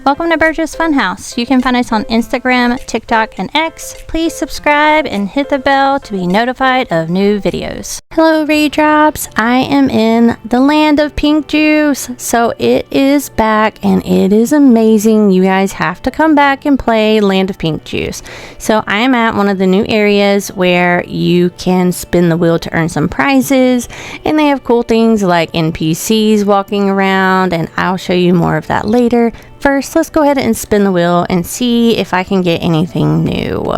Welcome to Burgess Funhouse. You can find us on Instagram, TikTok, and X. Please subscribe and hit the bell to be notified of new videos. Hello Raindrops, I am in the land of pink juice. So it is back and it is amazing. You guys have to come back and play Land of Pink Juice. So I am at one of the new areas where you can spin the wheel to earn some prizes, and they have cool things like NPCs walking around, and I'll show you more of that later. First, let's go ahead and spin the wheel and see if I can get anything new.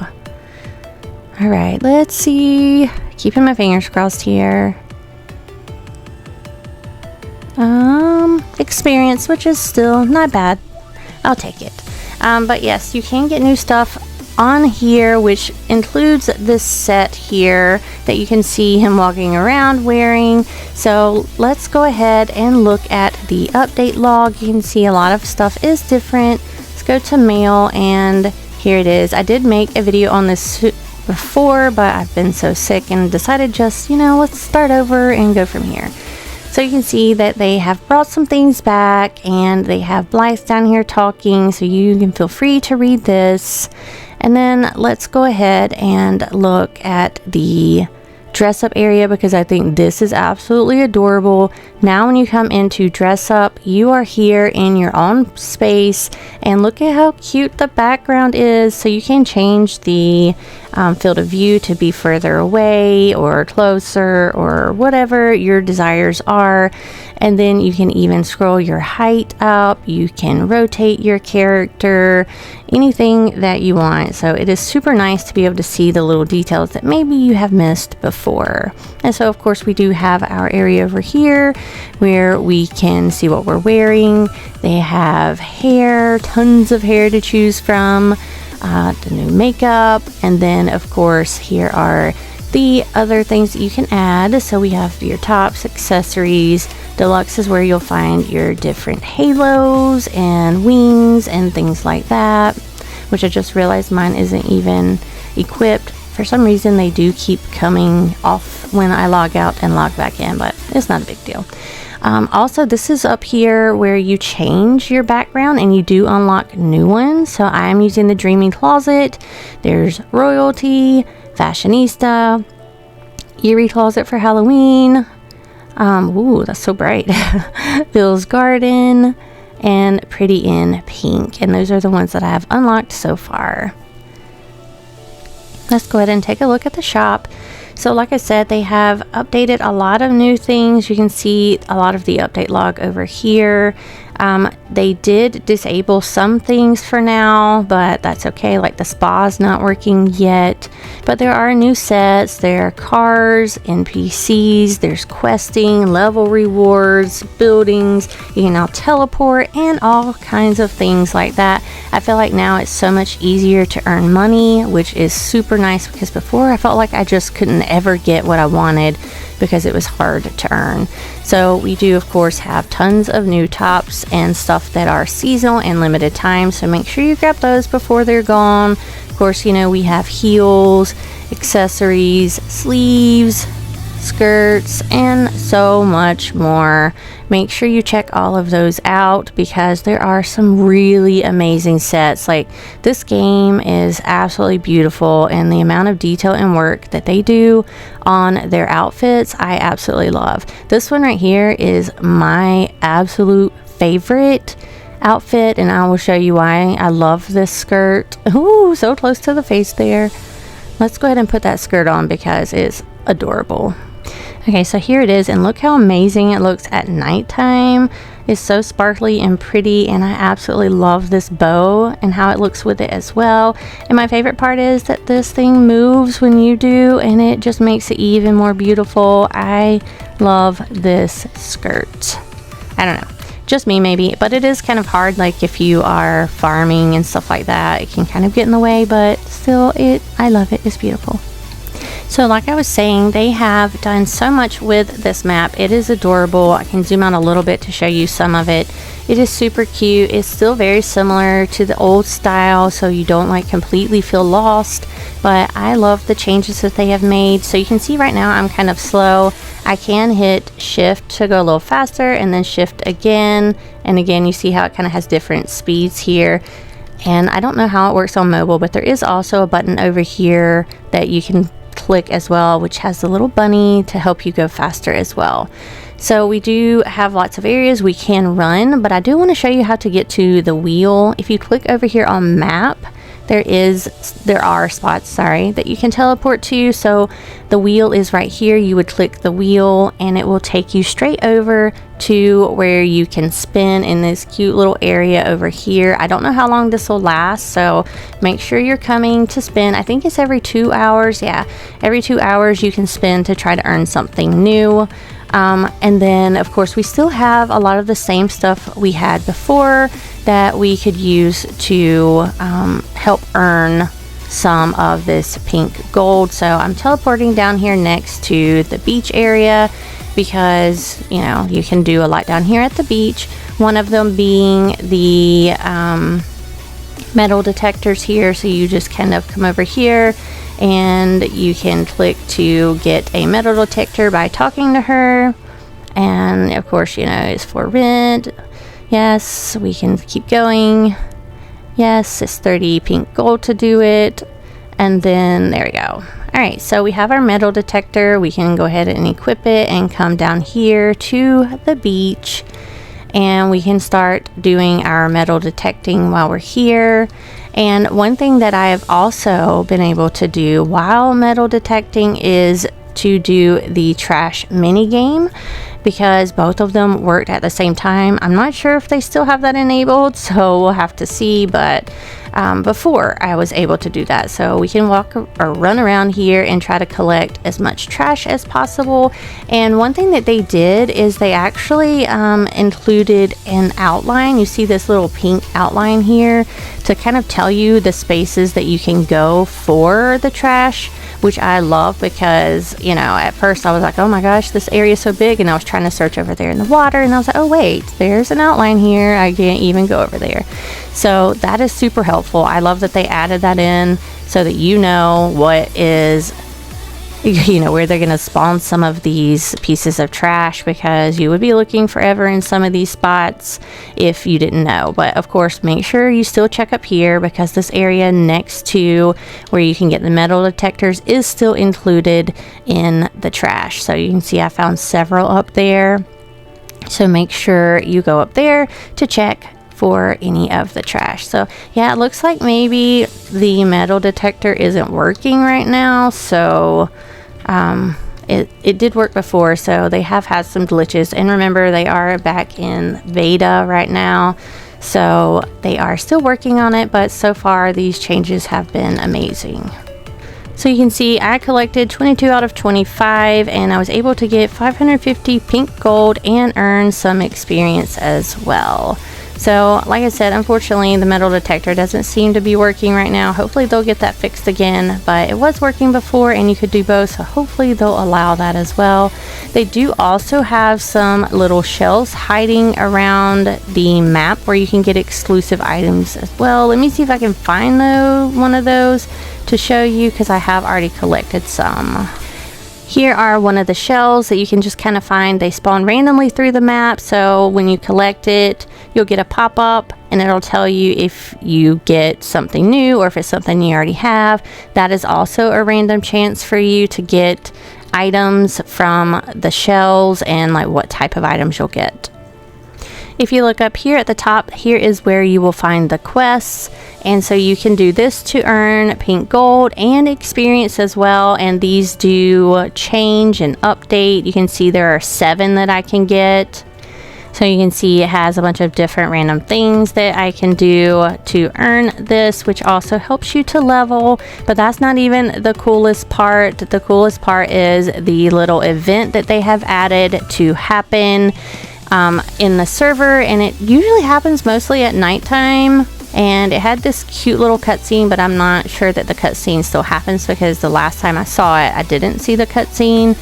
Alright, let's see. Keeping my fingers crossed here. Experience, which is still not bad. I'll take it. But yes, you can get new stuff on here, which includes this set here that you can see him walking around wearing. So let's go ahead and look at the update log. You can see a lot of stuff is different. Let's go to mail, and here it is. I did make a video on this before, but I've been so sick and decided just, let's start over and go from here. So you can see that they have brought some things back, and they have Blythe down here talking, so you can feel free to read this. And then let's go ahead and look at the dress up area, because I think this is absolutely adorable. Now when you come into dress up, you are here in your own space, and look at how cute the background is. So you can change the field of view to be further away or closer or whatever your desires are. And then you can even scroll your height up. You can rotate your character, anything that you want. So it is super nice to be able to see the little details that maybe you have missed before. And so of course we do have our area over here where we can see what we're wearing. They have hair, tons of hair to choose from, the new makeup, and then of course here are the other things that you can add. So we have your tops, accessories. Deluxe is where you'll find your different halos and wings and things like that, which I just realized mine isn't even equipped. For some reason they do keep coming off when I log out and log back in, but it's not a big deal. Also, this is up here where you change your background and you do unlock new ones. So I'm using the Dreaming Closet. There's Royalty, Fashionista, Eerie Closet for Halloween. Ooh, that's so bright. Bill's Garden, and Pretty in Pink. And those are the ones that I have unlocked so far. Let's go ahead and take a look at the shop. So like I said, they have updated a lot of new things. You can see a lot of the update log over here. They did disable some things for now, but that's okay. Like the spa's not working yet, but there are new sets. There are cars, NPCs, there's questing, level rewards, buildings. You can now teleport and all kinds of things like that. I feel like now it's so much easier to earn money, which is super nice, because before I felt like I just couldn't ever get what I wanted because it was hard to earn. So we do of course have tons of new tops and stuff that are seasonal and limited time, so make sure you grab those before they're gone. Of course, we have heels, accessories, sleeves, skirts, and so much more. Make sure you check all of those out, because there are some really amazing sets. Like, this game is absolutely beautiful, and the amount of detail and work that they do on their outfits, I absolutely love. This one right here is my absolute favorite outfit, and I will show you why I love this skirt. Ooh, so close to the face there. Let's go ahead and put that skirt on because it's adorable. Okay, so here it is, and look how amazing it looks at nighttime. It's so sparkly and pretty, and I absolutely love this bow and how it looks with it as well. And my favorite part is that this thing moves when you do, and it just makes it even more beautiful. I love this skirt. I don't know, just me maybe, but it is kind of hard, like if you are farming and stuff like that, it can kind of get in the way, but still I love it. It's beautiful. So like I was saying, they have done so much with this map. It is adorable. I can zoom out a little bit to show you some of it. It is super cute. It's still very similar to the old style, so you don't like completely feel lost, but I love the changes that they have made. So you can see right now I'm kind of slow. I can hit shift to go a little faster and then shift again, and again you see how it kind of has different speeds here. And I don't know how it works on mobile, but there is also a button over here that you can click as well, which has the little bunny to help you go faster as well. So we do have lots of areas we can run, but I do want to show you how to get to the wheel. If you click over here on map, there are spots, that you can teleport to. So the wheel is right here. You would click the wheel and it will take you straight over to where you can spin in this cute little area over here. I don't know how long this will last, so make sure you're coming to spin. I think it's every 2 hours. Yeah, every 2 hours you can spin to try to earn something new. And then of course we still have a lot of the same stuff we had before that we could use to help earn some of this pink gold. So I'm teleporting down here next to the beach area because you can do a lot down here at the beach, one of them being the metal detectors here. So you just kind of come over here and you can click to get a metal detector by talking to her, and of course it's for rent. Yes, we can keep going. Yes, it's 30 pink gold to do it, and then there we go. Alright, so we have our metal detector. We can go ahead and equip it and come down here to the beach, and we can start doing our metal detecting while we're here. And one thing that I have also been able to do while metal detecting is to do the trash mini game, because both of them worked at the same time. I'm not sure if they still have that enabled, so we'll have to see, but before I was able to do that. So we can walk or run around here and try to collect as much trash as possible. And one thing that they did is they actually included an outline. You see this little pink outline here to kind of tell you the spaces that you can go for the trash, which I love because, at first I was like, oh my gosh, this area is so big, and I was trying to search over there in the water, and I was like, oh wait, there's an outline here. I can't even go over there. So that is super helpful. I love that they added that in so that what is, where they're going to spawn some of these pieces of trash, because you would be looking forever in some of these spots if you didn't know. But of course, make sure you still check up here, because this area next to where you can get the metal detectors is still included in the trash. So you can see I found several up there. So make sure you go up there to check for any of the trash. So yeah, it looks like maybe the metal detector isn't working right now. So it did work before, so they have had some glitches, and remember, they are back in beta right now, so they are still working on it, but so far these changes have been amazing. So you can see I collected 22 out of 25, and I was able to get 550 pink gold and earn some experience as well. So like I said, unfortunately the metal detector doesn't seem to be working right now. Hopefully they'll get that fixed again, but it was working before and you could do both, so hopefully they'll allow that as well. They do also have some little shells hiding around the map where you can get exclusive items as well. Let me see if I can find one of those to show you, because I have already collected some. Here are one of the shells that you can just kind of find. They spawn randomly through the map, so when you collect it, you'll get a pop-up and it'll tell you if you get something new or if it's something you already have. That is also a random chance for you to get items from the shells and like what type of items you'll get. If you look up here at the top, here is where you will find the quests, and so you can do this to earn pink gold and experience as well, and these do change and update. You can see there are 7 that I can get. So you can see it has a bunch of different random things that I can do to earn this, which also helps you to level, but that's not even the coolest part. The coolest part is the little event that they have added to happen in the server, and it usually happens mostly at nighttime. and it had this cute little cutscene, but I'm not sure that the cutscene still happens because the last time I saw it, I didn't see the cutscene.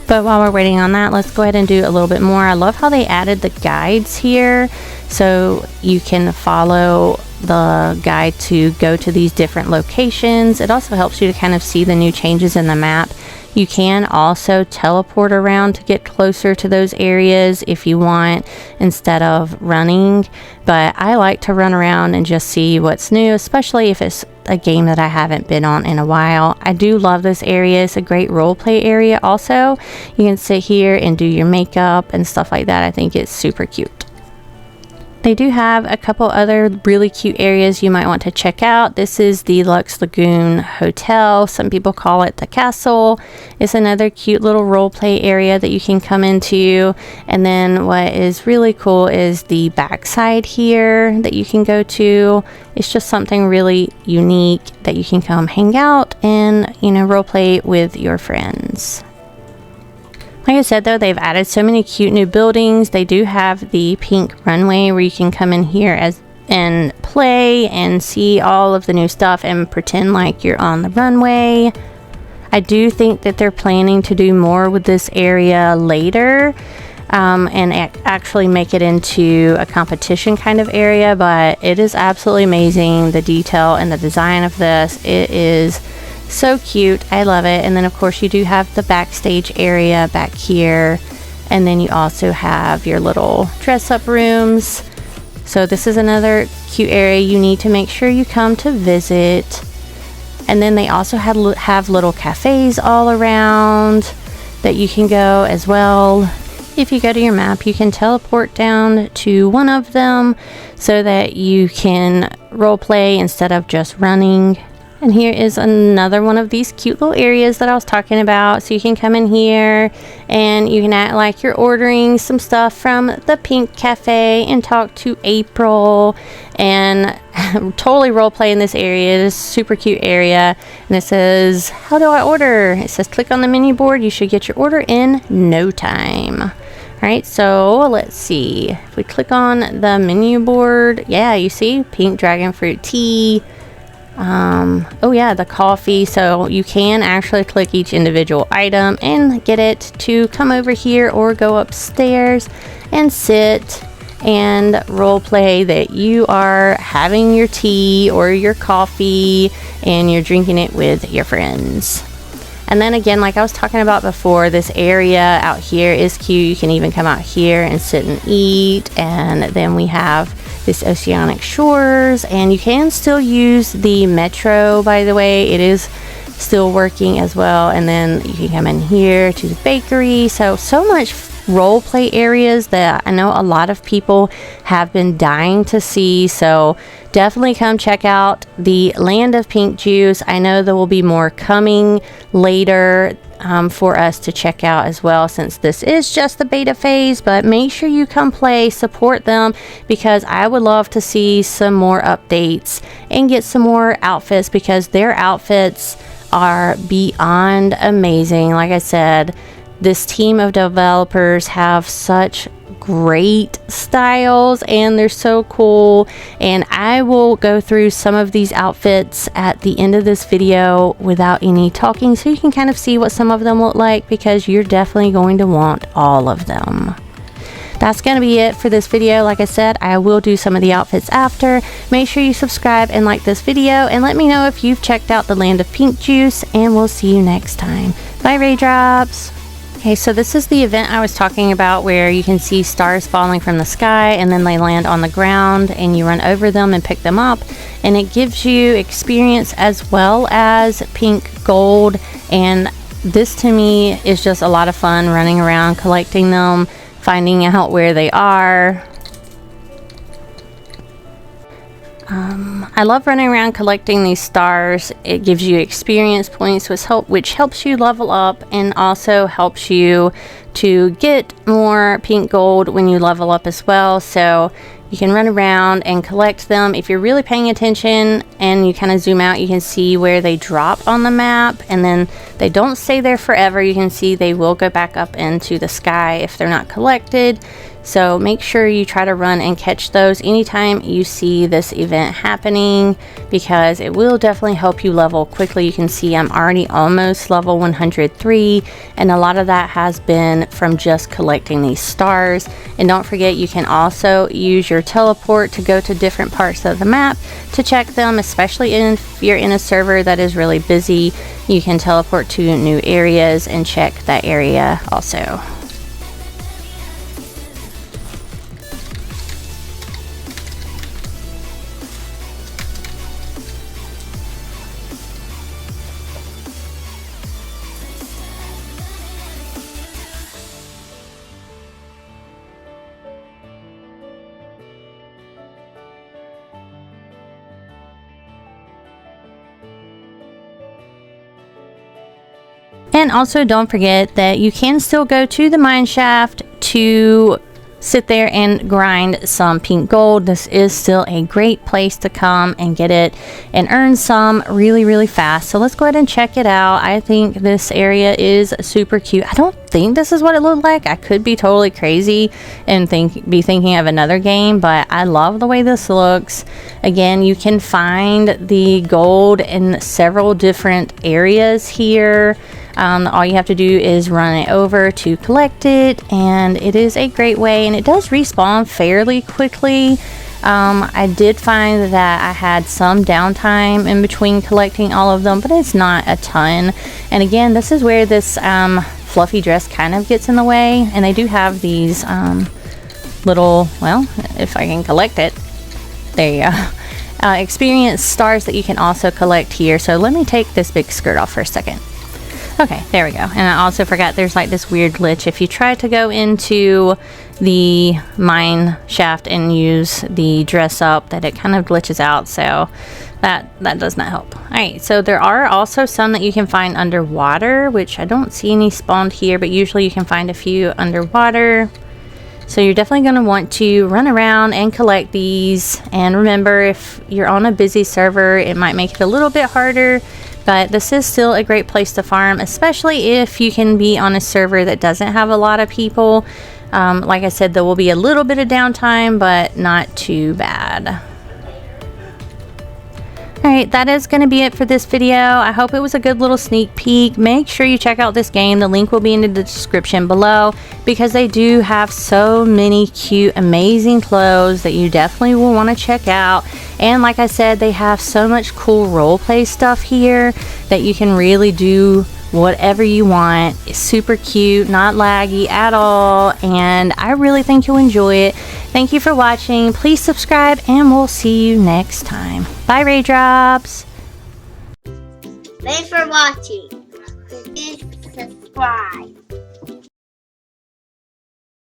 But while we're waiting on that, let's go ahead and do a little bit more. I love how they added the guides here, so you can follow the guide to go to these different locations. It also helps you to kind of see the new changes in the map. You can also teleport around to get closer to those areas if you want, instead of running. But I like to run around and just see what's new, especially if it's a game that I haven't been on in a while. I do love this area. It's a great role play area also. You can sit here and do your makeup and stuff like that. I think it's super cute. They do have a couple other really cute areas you might want to check out. This is the Lux Lagoon Hotel. Some people call it the castle. It's another cute little role play area that you can come into. And then what is really cool is the backside here that you can go to. It's just something really unique that you can come hang out and, you know, role play with your friends. Like I said, though, they've added so many cute new buildings. They do have the pink runway where you can come in here and play and see all of the new stuff and pretend like you're on the runway. I do think that they're planning to do more with this area later, and actually make it into a competition kind of area, but it is absolutely amazing, the detail and the design of this. It is so cute. I love it. And then of course you do have the backstage area back here, and then you also have your little dress up rooms. So this is another cute area you need to make sure you come to visit. And then they also have little cafes all around that you can go as well. If you go to your map, you can teleport down to one of them so that you can role play instead of just running. And here is another one of these cute little areas that I was talking about. So you can come in here and you can act like you're ordering some stuff from the Pink Cafe and talk to April and totally role play in this area. This super cute area. And it says, how do I order? It says, click on the menu board. You should get your order in no time. All right, so let's see. If we click on the menu board, yeah, you see pink dragon fruit tea. Oh yeah, the coffee. So you can actually click each individual item and get it to come over here or go upstairs and sit and role play that you are having your tea or your coffee and you're drinking it with your friends. And then again, like I was talking about before, this area out here is cute. You can even come out here and sit and eat. And then we have this oceanic shores, and you can still use the metro, by the way. It is still working as well. And then you can come in here to the bakery. So much role play areas that I know a lot of people have been dying to see. So definitely come check out the Land of Pink Juice. I know there will be more coming later for us to check out as well, since this is just the beta phase. But make sure you come play, support them, because I would love to see some more updates and get some more outfits, because their outfits are beyond amazing. Like I said, this team of developers have such great styles and they're so cool. And I will go through some of these outfits at the end of this video without any talking, so you can kind of see what some of them look like, because you're definitely going to want all of them. That's going to be it for this video. Like I said, I will do some of the outfits after. Make sure you subscribe and like this video, and let me know if you've checked out the Land of Pink Juice, and we'll see you next time. Bye, Raindrops. Okay, so this is the event I was talking about, where you can see stars falling from the sky and then they land on the ground and you run over them and pick them up, and it gives you experience as well as pink gold. And this to me is just a lot of fun, running around collecting them, finding out where they are. I love running around collecting these stars. It gives you experience points, which helps you level up, and also helps you to get more pink gold when you level up as well. So you can run around and collect them. If you're really paying attention and you kind of zoom out, you can see where they drop on the map, and then they don't stay there forever. You can see they will go back up into the sky if they're not collected. So make sure you try to run and catch those anytime you see this event happening, because it will definitely help you level quickly. You can see I'm already almost level 103, and a lot of that has been from just collecting these stars. And don't forget, you can also use your teleport to go to different parts of the map to check them, especially if you're in a server that is really busy. You can teleport to new areas and check that area also. And also don't forget that you can still go to the mine shaft to sit there and grind some pink gold. This is still a great place to come and get it and earn some really fast. So let's go ahead and check it out. I think this area is super cute. I don't think this is what it looked like. I could be totally crazy and be thinking of another game, but I love the way this looks. Again, you can find the gold in several different areas here. All you have to do is run it over to collect it, and it is a great way, and it does respawn fairly quickly. I did find that I had some downtime in between collecting all of them, but it's not a ton. And again, this is where this fluffy dress kind of gets in the way, and they do have these little, well, if I can collect it, there you go, experience stars that you can also collect here. So let me take this big skirt off for a second. Okay, there we go. And I also forgot there's like this weird glitch. If you try to go into the mine shaft and use the dress up, that it kind of glitches out. So that does not help. Alright, so there are also some that you can find underwater, which I don't see any spawned here, but usually you can find a few underwater. So you're definitely going to want to run around and collect these. And remember, if you're on a busy server, it might make it a little bit harder. But this is still a great place to farm, especially if you can be on a server that doesn't have a lot of people. Like I said, there will be a little bit of downtime, but not too bad. Alright, that is going to be it for this video. I hope it was a good little sneak peek. Make sure you check out this game. The link will be in the description below, because they do have so many cute, amazing clothes that you definitely will want to check out. And like I said, they have so much cool roleplay stuff here that you can really do whatever you want. It's super cute, not laggy at all, and I really think you'll enjoy it. Thank you for watching. Please subscribe, and we'll see you next time. Bye, Raindrops. Thanks for watching. Please subscribe.